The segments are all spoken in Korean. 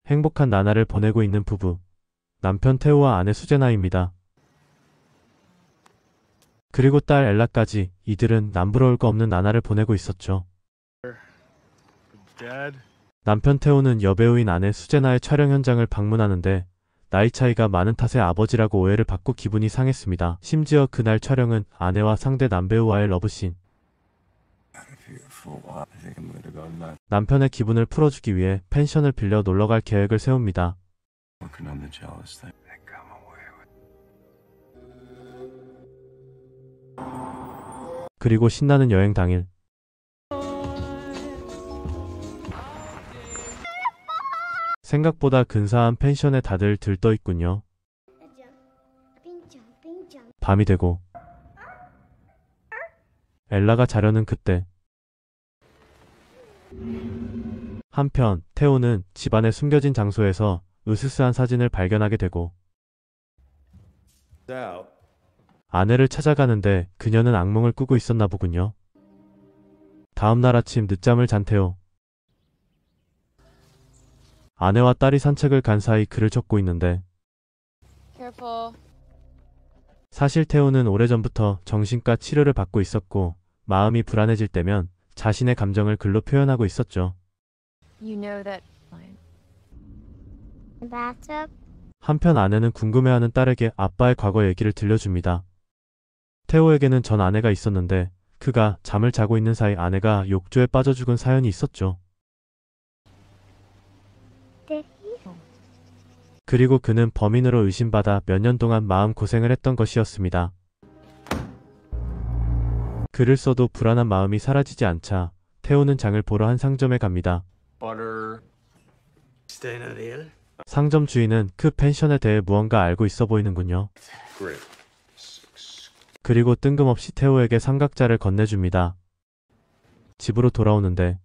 행복한 나날을 보내고 있는 부부. 남편 태우와 아내 수제나입니다. 그리고 딸 엘라까지 이들은 남부러울 거 없는 나날을 보내고 있었죠. 남편 태우는 여배우인 아내 수제나의 촬영 현장을 방문하는데 나이 차이가 많은 탓에 아버지라고 오해를 받고 기분이 상했습니다. 심지어 그날 촬영은 아내와 상대 남배우와의 러브씬. 남편의 기분을 풀어주기 위해 펜션을 빌려 놀러갈 계획을 세웁니다. 그리고 신나는 여행 당일. 생각보다 근사한 펜션에 다들 들떠 있군요. 밤이 되고 엘라가 자려는 그때 한편 태오는 집안의 숨겨진 장소에서 으스스한 사진을 발견하게 되고 아내를 찾아가는데 그녀는 악몽을 꾸고 있었나 보군요. 다음날 아침 늦잠을 잔 태오. 아내와 딸이 산책을 간 사이 글을 적고 있는데 사실 태오는 오래전부터 정신과 치료를 받고 있었고 마음이 불안해질 때면 자신의 감정을 글로 표현하고 있었죠. 한편 아내는 궁금해하는 딸에게 아빠의 과거 얘기를 들려줍니다. 태오에게는 전 아내가 있었는데 그가 잠을 자고 있는 사이 아내가 욕조에 빠져 죽은 사연이 있었죠. 그리고 그는 범인으로 의심받아 몇 년 동안 마음고생을 했던 것이었습니다. 글을 써도 불안한 마음이 사라지지 않자 태오는 장을 보러 한 상점에 갑니다. 상점 주인은 그 펜션에 대해 무언가 알고 있어 보이는군요. 그리고 뜬금없이 태오에게 삼각자를 건네줍니다. 집으로 돌아오는데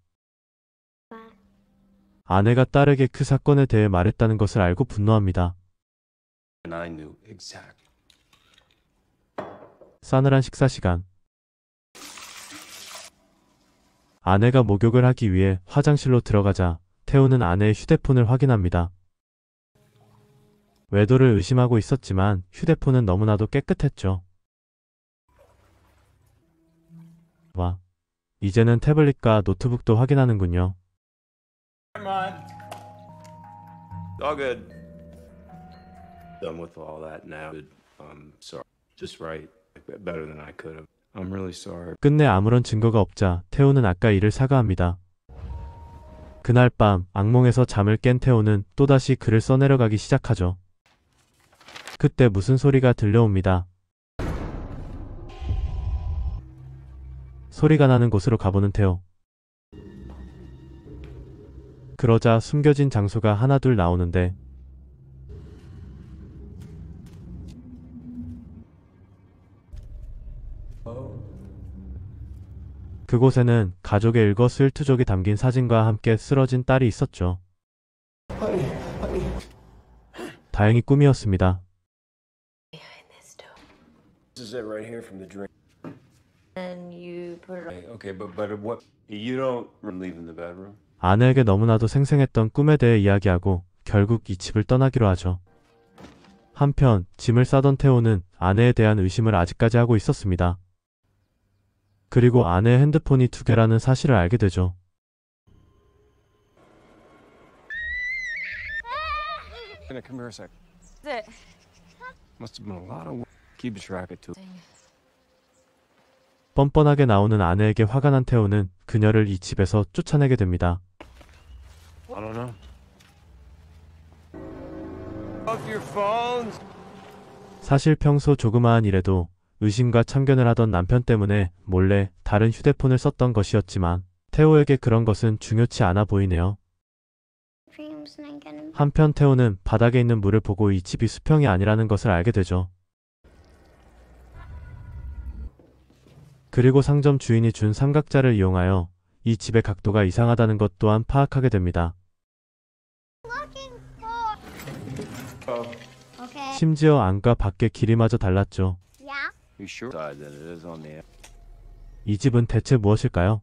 아내가 딸에게 그 사건에 대해 말했다는 것을 알고 분노합니다. 싸늘한 식사 시간. 아내가 목욕을 하기 위해 화장실로 들어가자 태오는 아내의 휴대폰을 확인합니다. 외도를 의심하고 있었지만 휴대폰은 너무나도 깨끗했죠. 와, 이제는 태블릿과 노트북도 확인하는군요. All good. Done with all that now. Sorry. Just right. Better than I could have. I'm really sorry. 끝내 아무런 증거가 없자 태오는 아까 일을 사과합니다. 그날 밤 악몽에서 잠을 깬 태오는 또다시 글을 써내려가기 시작하죠. 그때 무슨 소리가 들려옵니다. 소리가 나는 곳으로 가보는 태오. 그러자 숨겨진 장소가 하나둘 나오는데 그곳에는 가족의 일거수일투족이 담긴 사진과 함께 쓰러진 딸이 있었죠. 다행히 꿈이었습니다. This is it right here from the drink. And you put it. Okay, but what? You don't leave in the bedroom. 아내에게 너무나도 생생했던 꿈에 대해 이야기하고 결국 이 집을 떠나기로 하죠. 한편 짐을 싸던 태오는 아내에 대한 의심을 아직까지 하고 있었습니다. 그리고 아내의 핸드폰이 2개라는 사실을 알게 되죠. Come here a sec. Must have been a lot of work. Keep track of it. 뻔뻔하게 나오는 아내에게 화가 난 태오는 그녀를 이 집에서 쫓아내게 됩니다. I don't know. Off your phones. 사실 평소 조그마한 일에도 의심과 참견을 하던 남편 때문에 몰래 다른 휴대폰을 썼던 것이었지만 태오에게 그런 것은 중요치 않아 보이네요. 한편 태오는 바닥에 있는 물을 보고 이 집이 수평이 아니라는 것을 알게 되죠. 그리고 상점 주인이 준 삼각자를 이용하여 이 집의 각도가 이상하다는 것 또한 파악하게 됩니다. 심지어 안과 밖의 길이마저 달랐죠. 이 집은 대체 무엇일까요?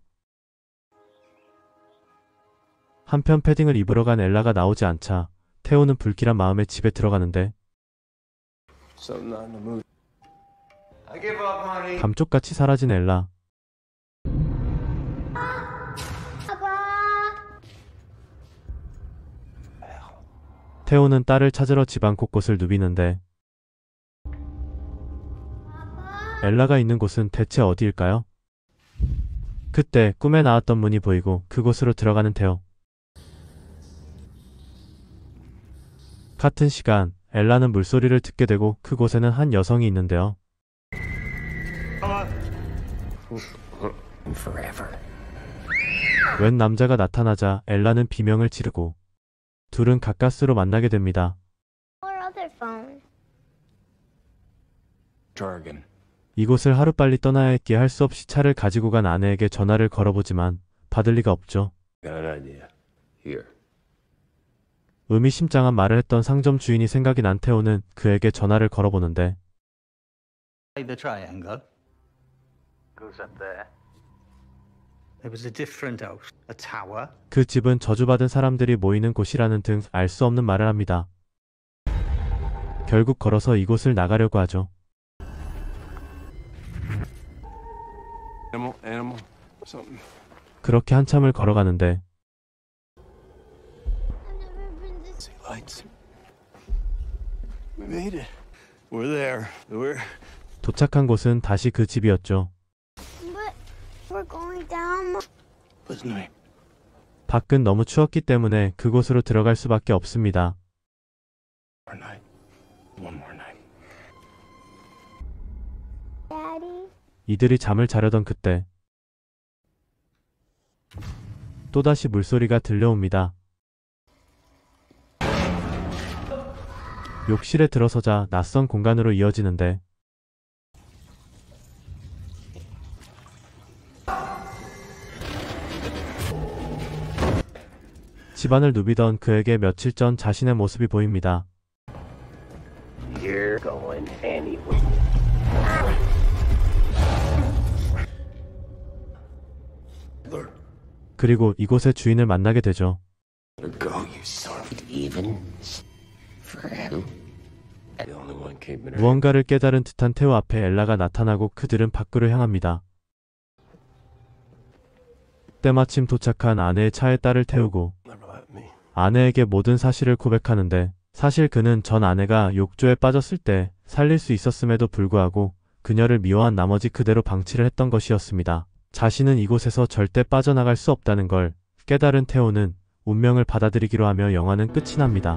한편 패딩을 입으러 간 엘라가 나오지 않자 테오는 불길한 마음에 집에 들어가는데 Something not in the mood. I give up, honey. 감쪽같이 사라진 엘라. 테오는 딸을 찾으러 집안 곳곳을 누비는데 엘라가 있는 곳은 대체 어디일까요? 그때 꿈에 나왔던 문이 보이고 그곳으로 들어가는 테오. 같은 시간 엘라는 물소리를 듣게 되고 그곳에는 한 여성이 있는데요. 웬 남자가 나타나자 엘라는 비명을 지르고 둘은 가까스로 만나게 됩니다. Or other phone. Jargon. 이곳을 하루빨리 떠나야 했기에 할 수 없이 차를 가지고 간 아내에게 전화를 걸어보지만 받을 리가 없죠. Got an idea. Here. 의미심장한 말을 했던 상점 주인이 생각이 난 테오는 그에게 전화를 걸어보는데 The triangle goes up there. There was a different house, a tower. 그 집은 저주받은 사람들이 모이는 곳이라는 등 알 수 없는 말을 합니다. 결국 걸어서 이곳을 나가려고 하죠. Animal. Something. 그렇게 한참을 걸어가는데 I've never been this. Lights. We made it. We're there. We're. 도착한 곳은 다시 그 집이었죠. But we're going down. Listen to me. 밖은 너무 추웠기 때문에 그곳으로 들어갈 수밖에 없습니다. One night. One more night. Daddy. 이들이 잠을 자려던 그때 또다시 물소리가 들려옵니다. 욕실에 들어서자 낯선 공간으로 이어지는데 집안을 누비던 그에게 며칠 전 자신의 모습이 보입니다. You're going anywhere. 그리고 이곳의 주인을 만나게 되죠. Go, you son of even. For who? The only one keeping her. 무언가를 깨달은 듯한 테오 앞에 엘라가 나타나고 그들은 밖으로 향합니다. 때마침 도착한 아내의 차에 딸을 태우고 Never let me. 아내에게 모든 사실을 고백하는데 사실 그는 전 아내가 욕조에 빠졌을 때 살릴 수 있었음에도 불구하고 그녀를 미워한 나머지 그대로 방치를 했던 것이었습니다. 자신은 이곳에서 절대 빠져나갈 수 없다는 걸 깨달은 테오는 운명을 받아들이기로 하며 영화는 끝이 납니다.